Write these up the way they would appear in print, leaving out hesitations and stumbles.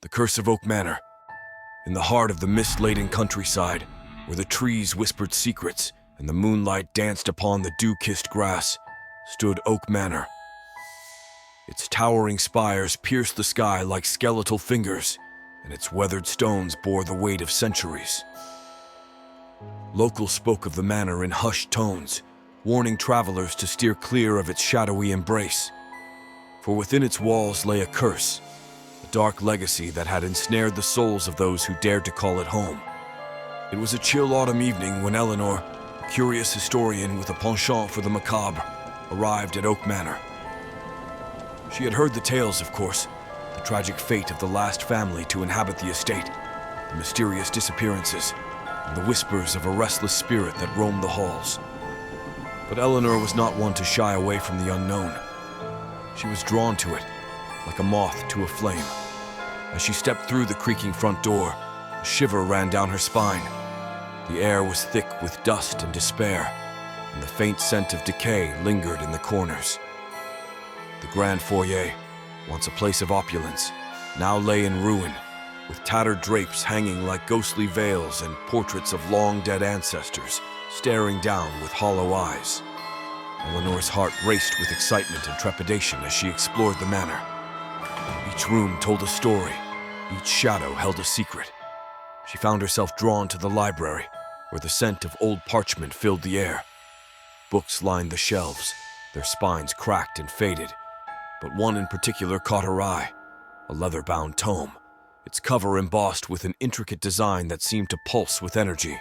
The Curse of Oak Manor. In the heart of the mist-laden countryside, where the trees whispered secrets and the moonlight danced upon the dew-kissed grass, stood Oak Manor. Its towering spires pierced the sky like skeletal fingers, and its weathered stones bore the weight of centuries. Locals spoke of the manor in hushed tones, warning travelers to steer clear of its shadowy embrace. For within its walls lay a curse, a dark legacy that had ensnared the souls of those who dared to call it home. It was a chill autumn evening when Eleanor, a curious historian with a penchant for the macabre, arrived at Oak Manor. She had heard the tales, of course, the tragic fate of the last family to inhabit the estate, the mysterious disappearances, and the whispers of a restless spirit that roamed the halls. But Eleanor was not one to shy away from the unknown. She was drawn to it, like a moth to a flame. As she stepped through the creaking front door, a shiver ran down her spine. The air was thick with dust and despair, and the faint scent of decay lingered in the corners. The grand foyer, once a place of opulence, now lay in ruin, with tattered drapes hanging like ghostly veils and portraits of long-dead ancestors staring down with hollow eyes. Eleanor's heart raced with excitement and trepidation as she explored the manor. Each room told a story, each shadow held a secret. She found herself drawn to the library, where the scent of old parchment filled the air. Books lined the shelves, their spines cracked and faded, but one in particular caught her eye, a leather-bound tome, its cover embossed with an intricate design that seemed to pulse with energy.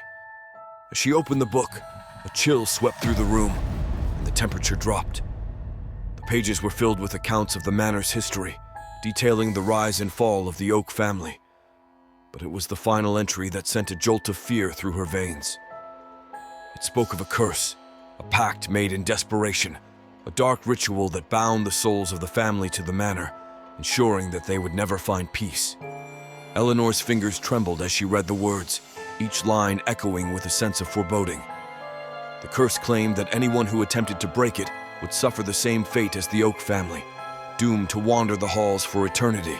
As she opened the book, a chill swept through the room, and the temperature dropped. The pages were filled with accounts of the manor's history, detailing the rise and fall of the Oak family. But it was the final entry that sent a jolt of fear through her veins. It spoke of a curse, a pact made in desperation, a dark ritual that bound the souls of the family to the manor, ensuring that they would never find peace. Eleanor's fingers trembled as she read the words, each line echoing with a sense of foreboding. The curse claimed that anyone who attempted to break it would suffer the same fate as the Oak family, doomed to wander the halls for eternity.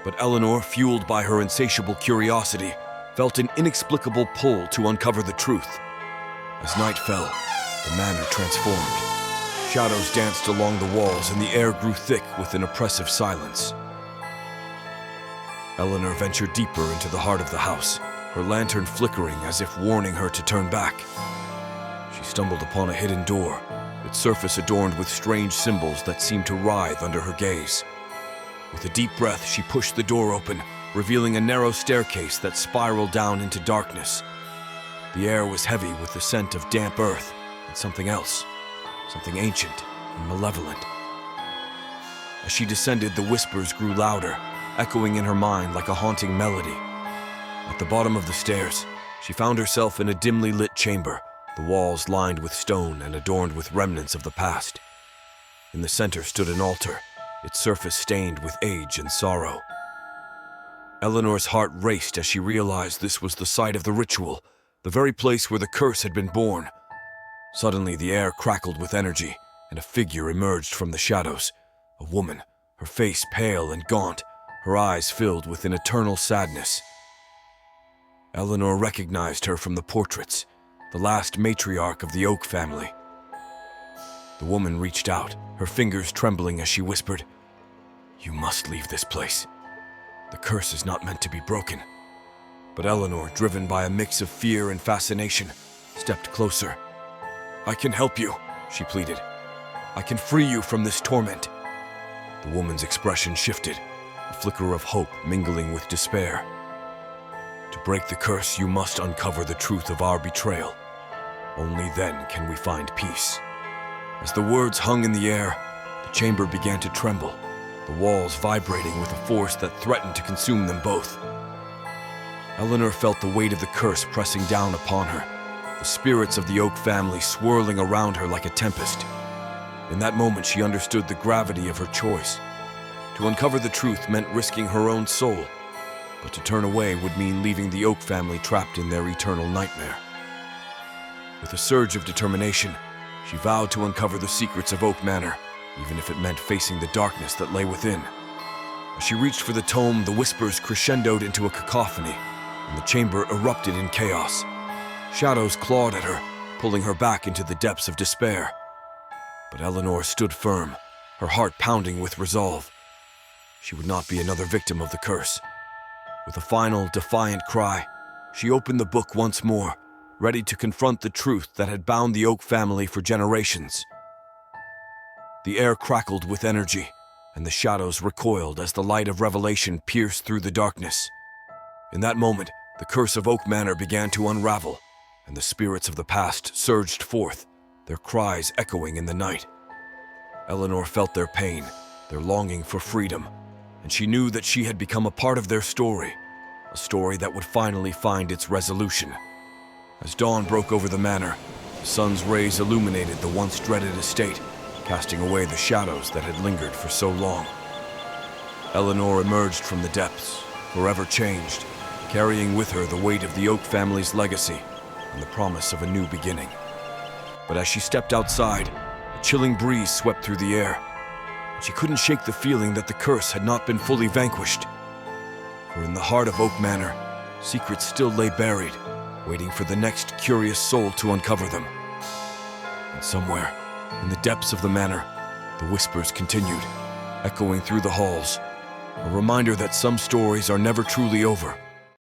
But Eleanor, fueled by her insatiable curiosity, felt an inexplicable pull to uncover the truth. As night fell, the manor transformed. Shadows danced along the walls and the air grew thick with an oppressive silence. Eleanor ventured deeper into the heart of the house, her lantern flickering as if warning her to turn back. She stumbled upon a hidden door, its surface adorned with strange symbols that seemed to writhe under her gaze. With a deep breath, she pushed the door open, revealing a narrow staircase that spiraled down into darkness. The air was heavy with the scent of damp earth and something else, something ancient and malevolent. As she descended, the whispers grew louder, echoing in her mind like a haunting melody. At the bottom of the stairs, she found herself in a dimly lit chamber, the walls lined with stone and adorned with remnants of the past. In the center stood an altar, its surface stained with age and sorrow. Eleanor's heart raced as she realized this was the site of the ritual, the very place where the curse had been born. Suddenly, the air crackled with energy, and a figure emerged from the shadows. A woman, her face pale and gaunt, her eyes filled with an eternal sadness. Eleanor recognized her from the portraits, the last matriarch of the Oak family. The woman reached out, her fingers trembling as she whispered, "You must leave this place. The curse is not meant to be broken." But Eleanor, driven by a mix of fear and fascination, stepped closer. "I can help you," she pleaded. "I can free you from this torment." The woman's expression shifted, a flicker of hope mingling with despair. "To break the curse, you must uncover the truth of our betrayal. Only then can we find peace." As the words hung in the air, the chamber began to tremble, the walls vibrating with a force that threatened to consume them both. Eleanor felt the weight of the curse pressing down upon her, the spirits of the Oak family swirling around her like a tempest. In that moment, she understood the gravity of her choice. To uncover the truth meant risking her own soul, but to turn away would mean leaving the Oak family trapped in their eternal nightmare. With a surge of determination, she vowed to uncover the secrets of Oak Manor, even if it meant facing the darkness that lay within. As she reached for the tome, the whispers crescendoed into a cacophony, and the chamber erupted in chaos. Shadows clawed at her, pulling her back into the depths of despair. But Eleanor stood firm, her heart pounding with resolve. She would not be another victim of the curse. With a final, defiant cry, she opened the book once more, ready to confront the truth that had bound the Oak family for generations. The air crackled with energy, and the shadows recoiled as the light of revelation pierced through the darkness. In that moment, the Curse of Oak Manor began to unravel, and the spirits of the past surged forth, their cries echoing in the night. Eleanor felt their pain, their longing for freedom, and she knew that she had become a part of their story, a story that would finally find its resolution. As dawn broke over the manor, the sun's rays illuminated the once dreaded estate, casting away the shadows that had lingered for so long. Eleanor emerged from the depths, forever changed, carrying with her the weight of the Oak family's legacy and the promise of a new beginning. But as she stepped outside, a chilling breeze swept through the air, and she couldn't shake the feeling that the curse had not been fully vanquished. For in the heart of Oak Manor, secrets still lay buried, waiting for the next curious soul to uncover them. And somewhere, in the depths of the manor, the whispers continued, echoing through the halls, a reminder that some stories are never truly over,